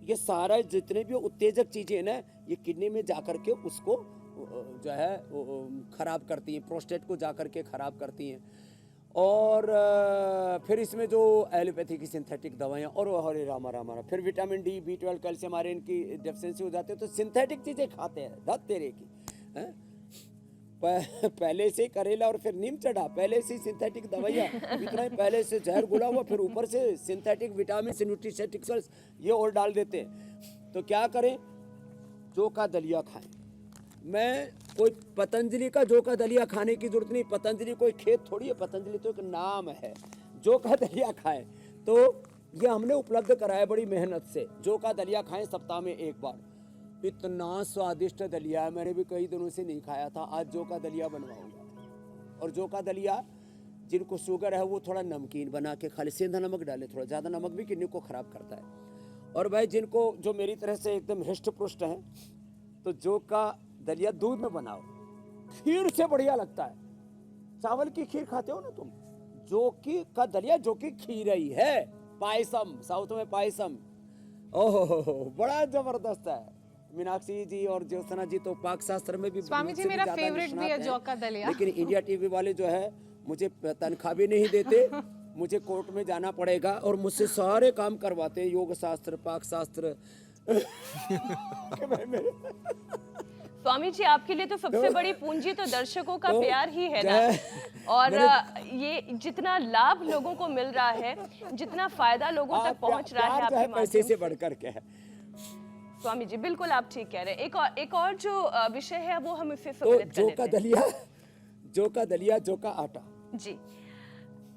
ये सारा जितने भी उत्तेजक चीजें हैं ना, ये किडनी में जाकर के उसको जो है खराब करती हैं, प्रोस्टेट को जाकर के खराब करती हैं। और फिर इसमें जो एलोपैथी की सिंथेटिक दवाएं, और हरे रामा रामा, फिर vitamin D, B12, calcium, iron की डेफिशिएंसी हो जाती है, तो सिंथेटिक चीजें खाते हैं, धत तेरे की है? पहले से करेला और फिर नीम चढ़ा, पहले से सिंथेटिक दवाइयाँ, इतना ही पहले से जहर घुला हुआ, फिर ऊपर से सिंथेटिक विटामिन, न्यूट्रिसेटिक्स ये और डाल देते हैं। तो क्या करें? जौ का दलिया खाएं। मैं कोई पतंजलि का जौ का दलिया खाने की जरूरत नहीं, पतंजलि कोई खेत थोड़ी है, पतंजलि तो एक नाम है। जौ का दलिया खाएं, तो ये हमने उपलब्ध कराया बड़ी मेहनत से। जौ का दलिया खाएं सप्ताह में एक बार, इतना स्वादिष्ट दलिया है, मैंने भी कई दिनों से नहीं खाया था, आज जौ का दलिया बनवाऊंगा। और जौ का दलिया जिनको शुगर है वो थोड़ा नमकीन बना के खा ले, सेंधा नमक डाले, थोड़ा ज़्यादा नमक भी किडनी को ख़राब करता है। और भाई जिनको, जो मेरी तरह से एकदम हृष्ट पुष्ट हैं, तो जौ का दलिया दूध में बनाओ, खीर से बढ़िया लगता है। चावल की खीर खाते हो ना तुम, जौ की का दलिया, जो कि खीर ही है, पायसम, साउथ में पायसम, ओहो बड़ा जबरदस्त है। मीनाक्षी जी और ज्योत्सना जी तो पाक शास्त्र में भी, स्वामी जी मेरा फेवरेट भी है जौ का दलिया, लेकिन इंडिया टीवी वाले जो है मुझे तनख्वाह भी नहीं देते, मुझे कोर्ट में जाना पड़ेगा और मुझसे सारे काम करवाते हैं, योग शास्त्र, पाक शास्त्र। स्वामी जी आपके लिए तो सबसे बड़ी पूंजी तो दर्शकों का प्यार ही है ना, और ये जितना लाभ लोगों को मिल रहा है, जितना फायदा लोगों तक पहुंच रहा है आपके पैसे से बढ़कर के है। स्वामी जी बिल्कुल आप ठीक कह रहे हैं। एक और जो विषय है वो हम इसे तो जौ का दलिया, जौ का दलिया, जौ का आटा जी,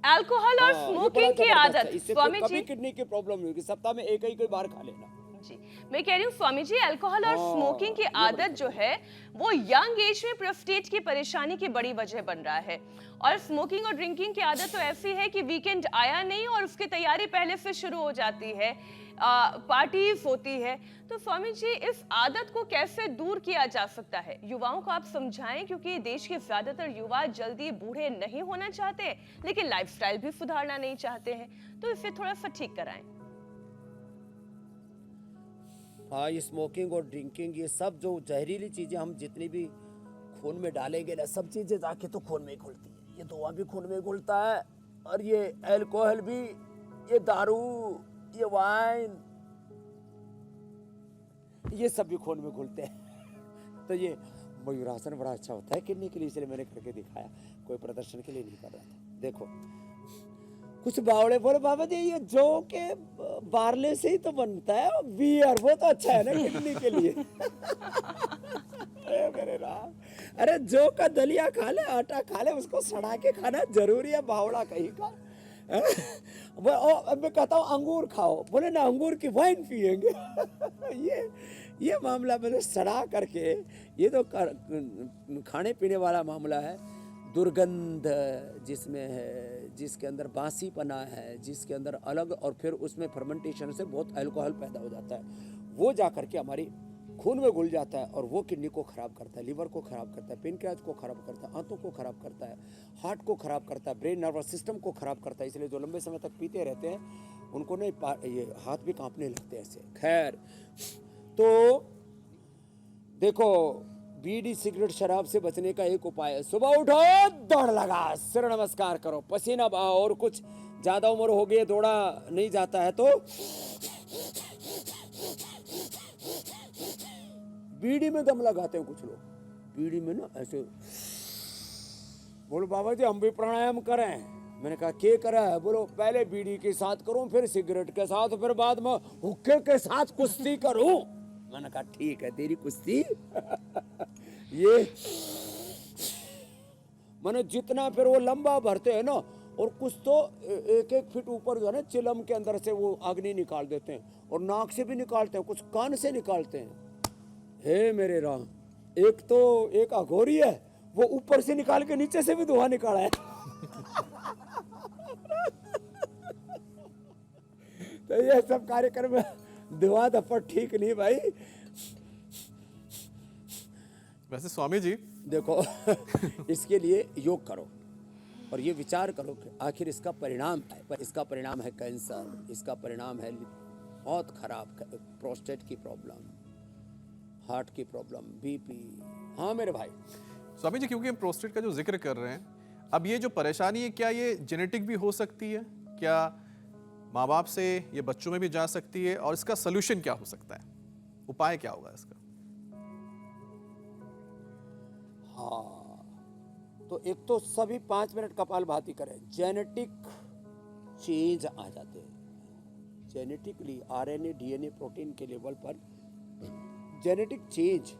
अल्कोहल और स्मोकिंग की आदत, स्वामी जी किडनी की प्रॉब्लम नहीं होगी, सप्ताह में एक ही कोई बार खा लेना। जी मैं कह रही हूँ स्वामी जी, अल्कोहल और स्मोकिंग की आदत जो है वो यंग एज में प्रोस्टेट की परेशानी की बड़ी वजह बन रहा है। और स्मोकिंग और ड्रिंकिंग की आदत तो ऐसी है कि वीकेंड आया नहीं और उसकी तैयारी पहले से शुरू हो जाती है। पार्टीज होती है। तो स्वामी जी, इस आदत को कैसे दूर किया जा सकता है? युवाओं को आप समझाएं, क्योंकि देश के ज्यादातर युवा जल्दी बूढ़े नहीं होना चाहते, लेकिन लाइफस्टाइल भी सुधारना नहीं चाहते हैं, तो इसे थोड़ा सा ठीक कराएं। हाँ, ये स्मोकिंग और ड्रिंकिंग, ये सब जो जहरीली चीजें हम जितनी भी खून में डालेंगे ना, सब चीजें जाके तो खून में ही घुलती है। ये धुआं भी खून में घुलता है, और ये अल्कोहल भी, ये दारू, ये वाइन, ये सब भी खून में घुलते हैं। तो ये मयूरासन बड़ा अच्छा होता है किडनी के लिए, इसलिए मैंने करके दिखाया, कोई प्रदर्शन के लिए नहीं कर रहा था। देखो, कुछ बावड़े बोले बाबा जी ये जो के बारले से ही तो बनता है, बियर वो तो अच्छा है ना किडनी के लिए। अरे मेरे राम, अरे जो का दलिया खा ले, आटा खा ले, उसको सड़ा के खाना जरूरी है, बावड़ा कहीं का। अब मैं कहता हूँ अंगूर खाओ, बोले ना अंगूर की वाइन पियेंगे। ये मामला मैंने सड़ा करके, ये तो खाने पीने वाला मामला है। दुर्गंध जिसमें है, जिसके अंदर बासीपना है, जिसके अंदर अलग, और फिर उसमें फर्मेंटेशन से बहुत अल्कोहल पैदा हो जाता है, वो जा करके हमारी खून में घुल जाता है, और वो किडनी को खराब करता है, लिवर को खराब करता है, पेनक्रियाज को खराब करता है, आंतों को खराब करता है, हार्ट को खराब करता है, ब्रेन नर्वस सिस्टम को खराब करता है। इसलिए जो लंबे समय तक पीते रहते हैं उनको नहीं, ये हाथ भी कांपने लगते हैं ऐसे। खैर, तो देखो, बीड़ी सिगरेट शराब से बचने का एक उपाय है, सुबह उठो, दौड़ लगा, सिर नमस्कार करो, पसीना बहाओ, और कुछ ज्यादा उम्र हो गई, दौड़ा नहीं जाता है तो बीड़ी में दम लगाते हैं कुछ लोग, बीड़ी में ना ऐसे। बोलो बाबा जी हम भी प्राणायाम करें। मैंने कहा क्या करा है? बोलो पहले बीड़ी के साथ करूं, फिर सिगरेट के साथ, फिर बाद में हुक्के के साथ कुश्ती करूं। मैंने कहा ठीक है तेरी कुश्ती। ये मैंने जितना फिर वो लंबा भरते हैं ना, और कुछ तो 1-1 फीट ऊपर जो है ना, चिलम के अंदर से वो अग्नि निकाल देते हैं, और नाक से भी निकालते हैं, कुछ कान से निकालते हैं। हे मेरे राम, एक अघोरी है, वो ऊपर से निकाल के नीचे से भी धुआं निकाला है। तो ये सब कार्यक्रम में धुआं धप्पड़ ठीक नहीं भाई। वैसे स्वामी जी देखो, इसके लिए योग करो और ये विचार करो कि आखिर इसका परिणाम है, पर इसका परिणाम है कैंसर, इसका परिणाम है बहुत खराब प्रोस्टेट की प्रॉब्लम, हार्ट की प्रॉब्लम, बीपी। हाँ मेरे भाई। स्वामी जी, क्योंकि हम प्रोस्टेट का जो जिक्र कर रहे हैं, अब ये जो परेशानी है, क्या ये जेनेटिक भी हो सकती है? क्या माँ बाप से ये बच्चों में भी जा सकती है? और इसका सोल्यूशन क्या हो सकता है? उपाय क्या होगा इसका? हाँ, तो एक तो सभी 5 मिनट कपालभाति करें, जेनेटिक चेंज आ जाते हैं। जेनेटिकली आरएनए डीएनए प्रोटीन के लेवल पर जेनेटिक चेंज,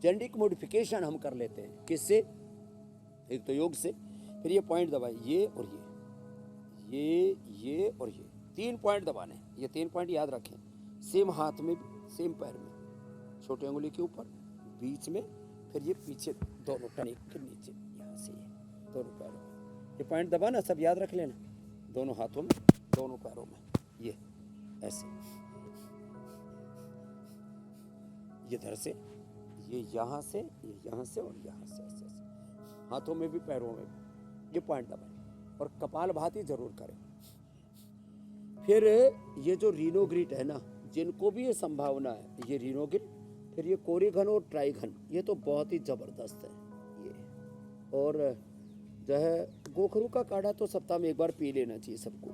जेनेटिक मॉडिफिकेशन हम कर लेते हैं। किससे? एक तो योग से। फिर ये पॉइंट दबाए, ये और ये और ये 3 पॉइंट दबाने। ये 3 पॉइंट याद रखें, सेम हाथ में भी, सेम पैर में, छोटे उंगली के ऊपर, बीच में, फिर ये पीछे दोनों टनी के नीचे, यहाँ से ये दोनों पैरों में। ये पॉइंट दबाना, सब याद रख लेना, दोनों हाथों में, दोनों पैरों में, ये ऐसे, ये इधर से, ये यहाँ से, ये यहाँ से, और यहाँ से, ऐसे ऐसे, हाथों में भी पैरों में भी। ये पॉइंट दबाएं और कपालभाति जरूर करें। फिर ये जो रीनोग्रिट है ना, जिनको भी ये संभावना है, ये रीनोग्रिट, फिर ये कोरिघन और ट्राइघन, ये तो बहुत ही जबरदस्त है ये। और जो है गोखरू का काढ़ा तो सप्ताह में 1 बार पी लेना चाहिए सबको।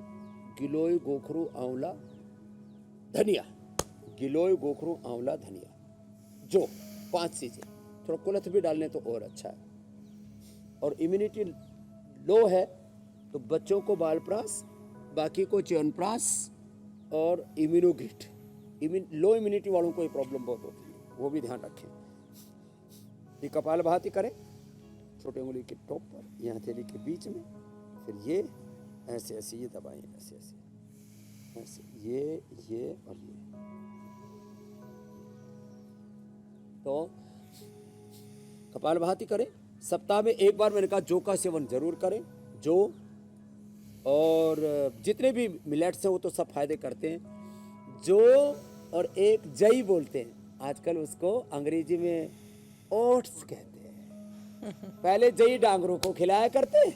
गिलोय, गोखरू, आंवला, धनिया, गिलोय, गोखरू, आंवला, धनिया, जो 5 चीजें, थोड़ा कुलथ भी डालने तो और अच्छा है। और इम्यूनिटी लो है तो बच्चों को बालप्रास, बाकी को च्यवनप्राश और इम्यूनोग्रिट। लो इम्यूनिटी वालों को ये प्रॉब्लम बहुत होती है, वो भी ध्यान रखें। ये कपालभाति करें, छोटे उंगली के टॉप पर, यहाँ हथेली के बीच में, फिर ये ऐसे ऐसे ये दबाएं, ऐसे ऐसे ऐसे, ये और ये। तो कपालभाति करें, सप्ताह में 1 बार मैंने कहा जौ का सेवन जरूर करें। जौ और जितने भी मिलेट्स हैं वो तो सब फायदे करते हैं। जो और एक जई बोलते हैं। आजकल उसको अंग्रेजी में ओट्स कहते हैं। पहले जई डांगरों को खिलाया करते,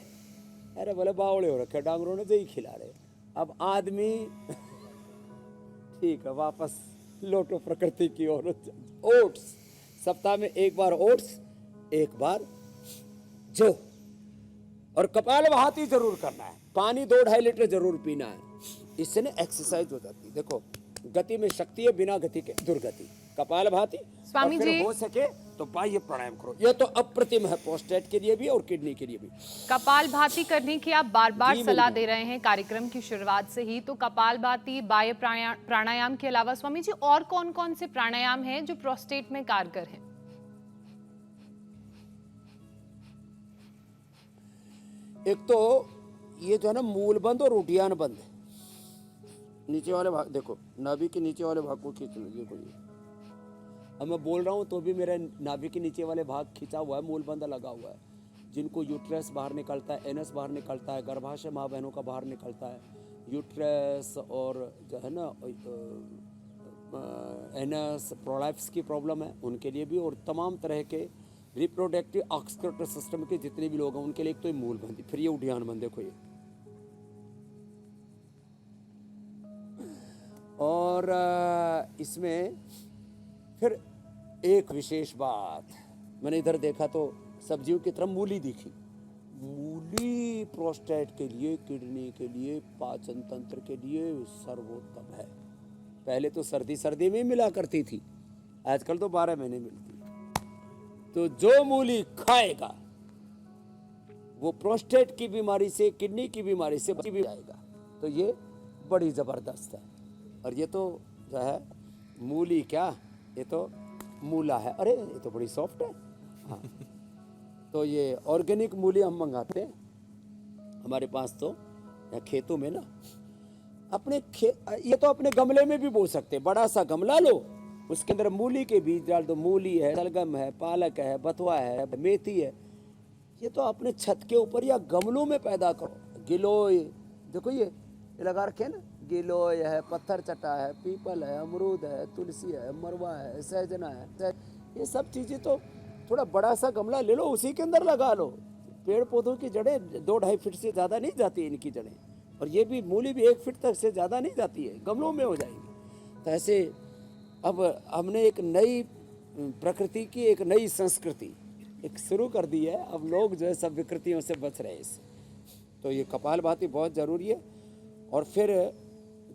अरे बोले बावड़े हो रखे डांगरों ने जई खिला रहे। अब आदमी ठीक है, वापस लौटो प्रकृति की ओर। ओट्स सप्ताह में एक बार ओट्स, एक बार जो, और कपालभाति जरूर करना है। पानी 2-2.5 लीटर जरूर पीना है। इससे ना एक्सरसाइज हो जाती है। देखो, गति में शक्ति है, बिना गति के दुर्गति। कपालभाति, स्वामी और फिर जी। हो सके तो बाह्य प्राणायाम करो। ये तो अप्रतिम है, प्रोस्टेट के लिए भी और किडनी के लिए भी। कपालभाति करने की आप बार बार जी, सलाह बिल्कुल। दे रहे हैं कार्यक्रम की शुरुआत से ही, तो कपालभाति, बाह्य प्राणायाम के अलावा स्वामी जी और कौन कौन से प्राणायाम हैं जो प्रोस्टेट में कारगर हैं? एक तो ये जो है ना, मूल बंद और उठियान बंद। नीचे वाले भाग देखो, नाभि के नीचे वाले भाग को खींच लो। देखो ये, अब मैं बोल रहा हूँ तो भी मेरे नाभि के नीचे वाले भाग खींचा हुआ है, मूल बंद लगा हुआ है। जिनको यूट्रस बाहर निकलता है, एनस बाहर निकलता है, गर्भाशय माँ बहनों का बाहर निकलता है, यूट्रस और जो है ना एनस प्रोलैप्स की प्रॉब्लम है उनके लिए भी, और तमाम तरह के रिप्रोडक्टिव ऑक्सक्रिटिव सिस्टम के जितने भी लोग हैं उनके लिए एक तो ये मूल बंदी, फिर ये उद्यान बंद। देखो ये, और इसमें फिर एक विशेष बात, मैंने इधर देखा तो सब्जियों की तरफ मूली दिखी। मूली प्रोस्टेट के लिए, किडनी के लिए, पाचन तंत्र के लिए सर्वोत्तम है। पहले तो सर्दी में मिला करती थी, आजकल तो 12 महीने मिलती। तो जो मूली खाएगा वो प्रोस्टेट की बीमारी से, किडनी की बीमारी से बच भी जाएगा। तो ये बड़ी जबरदस्त है। और ये तो जो है मूली, क्या ये तो मूला है। अरे ये तो बड़ी सॉफ्ट है। हाँ, तो ये ऑर्गेनिक मूली हम मंगाते हैं हमारे पास, तो या खेतों में ना अपने ये तो अपने गमले में भी बो सकते हैं। बड़ा सा गमला लो, उसके अंदर मूली के बीज डाल दो। मूली है, शलगम है, पालक है, बथुआ है, मेथी है। ये तो अपने छत के ऊपर या गमलों में पैदा करो। गिलोय देखो, ये लगा रखे हैं ना, गिलोय है, पत्थर चटा है, पीपल है, अमरूद है, तुलसी है, मरवा है, सहजना है। ये सब चीज़ें तो थोड़ा बड़ा सा गमला ले लो, उसी के अंदर लगा लो। पेड़ पौधों की जड़ें 2-2.5 फीट से ज़्यादा नहीं जाती इनकी जड़ें, और ये भी मूली भी 1 फीट तक से ज़्यादा नहीं जाती है, गमलों में हो जाएंगी। तो ऐसे अब हमने एक नई प्रकृति की एक नई संस्कृति एक शुरू कर दी है। अब लोग जो है सब विकृतियों से बच रहे हैं इससे। तो ये कपालभाति बहुत ज़रूरी है। और फिर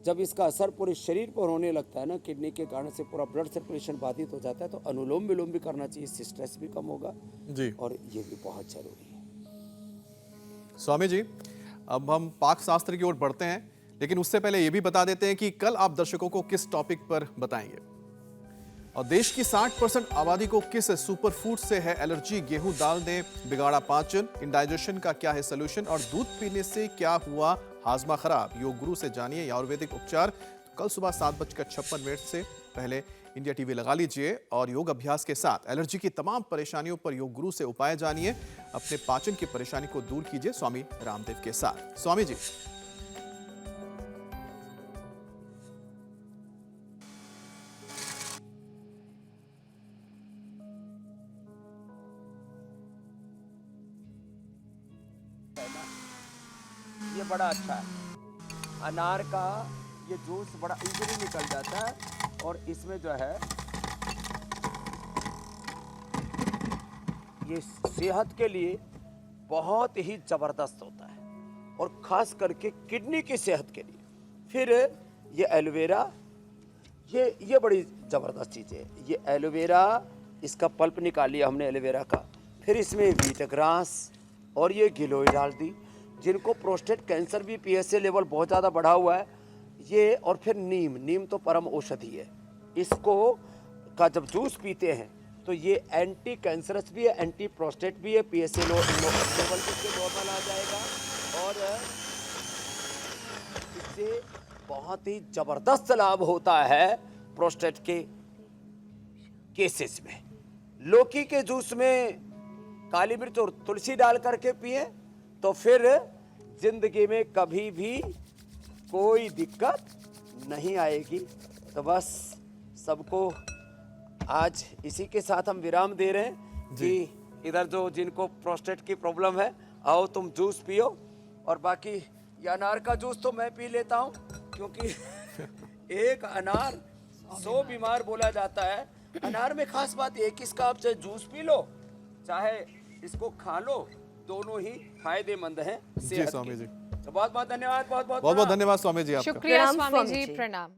जब इसका असर पूरे शरीर पर होने लगता है ना, किडनी के कारण से पूरा ब्लड सर्कुलेशन बाधित हो जाता है, तो अनुलोम विलोम भी करना चाहिए, इससे स्ट्रेस भी कम होगा जी। और ये भी बहुत जरूरी है। स्वामी जी, अब हम पाक शास्त्र की ओर बढ़ते हैं, लेकिन उससे पहले ये भी बता देते हैं कि कल आप दर्शकों को किस टॉपिक पर बताएंगे, और देश की 60% आबादी को किस सुपरफूड से है एलर्जी। गेहूं दाल ने बिगाड़ा पाचन, इंडाइजेशन का क्या है सोल्यूशन, और दूध पीने से क्या हुआ हाजमा खराब। योग गुरु से जानिए आयुर्वेदिक उपचार। कल सुबह 7:56 से पहले इंडिया टीवी लगा लीजिए और योग अभ्यास के साथ एलर्जी की तमाम परेशानियों पर योग गुरु से उपाय जानिए। अपने पाचन की परेशानी को दूर कीजिए स्वामी रामदेव के साथ। स्वामी जी, ये बड़ा अच्छा है। अनार का ये जूस बड़ा इजीली निकल जाता है, और इसमें जो है ये सेहत के लिए बहुत ही जबरदस्त होता है, और खास करके किडनी की सेहत के लिए। फिर ये एलोवेरा, ये बड़ी जबरदस्त चीज़ है। ये एलोवेरा, इसका पल्प निकाल लिया हमने एलोवेरा का, फिर इसमें व्हीट ग्रास और ये गिलोय डाल दी। जिनको प्रोस्टेट कैंसर भी, पीएसए लेवल बहुत ज़्यादा बढ़ा हुआ है ये, और फिर नीम तो परम औषधि है। इसको का जब जूस पीते हैं तो ये एंटी कैंसरस भी है, एंटी प्रोस्टेट भी है, पीएसए लेवल इससे नॉर्मल आ जाएगा, और इससे बहुत ही ज़बरदस्त लाभ होता है प्रोस्टेट के केसेस में। लौकी के जूस में काली मिर्च और तुलसी डाल करके पिए तो फिर जिंदगी में कभी भी कोई दिक्कत नहीं आएगी। तो बस सबको आज इसी के साथ हम विराम दे रहे हैं कि इधर जो जिनको प्रोस्टेट की प्रॉब्लम है, आओ तुम जूस पियो, और बाकी ये अनार का जूस तो मैं पी लेता हूँ, क्योंकि एक अनार 100 बीमार बोला जाता है। अनार में खास बात ये कि इसका आप चाहे जूस पी लो, चाहे इसको खा लो, दोनों ही फायदेमंद हैं जी सेहत स्वामी के। जी, तो बहुत बहुत धन्यवाद, बहुत बहुत बहुत बहुत धन्यवाद स्वामी जी आपका। शुक्रिया प्रणाम स्वामी स्वामी जी, जी। प्रणाम।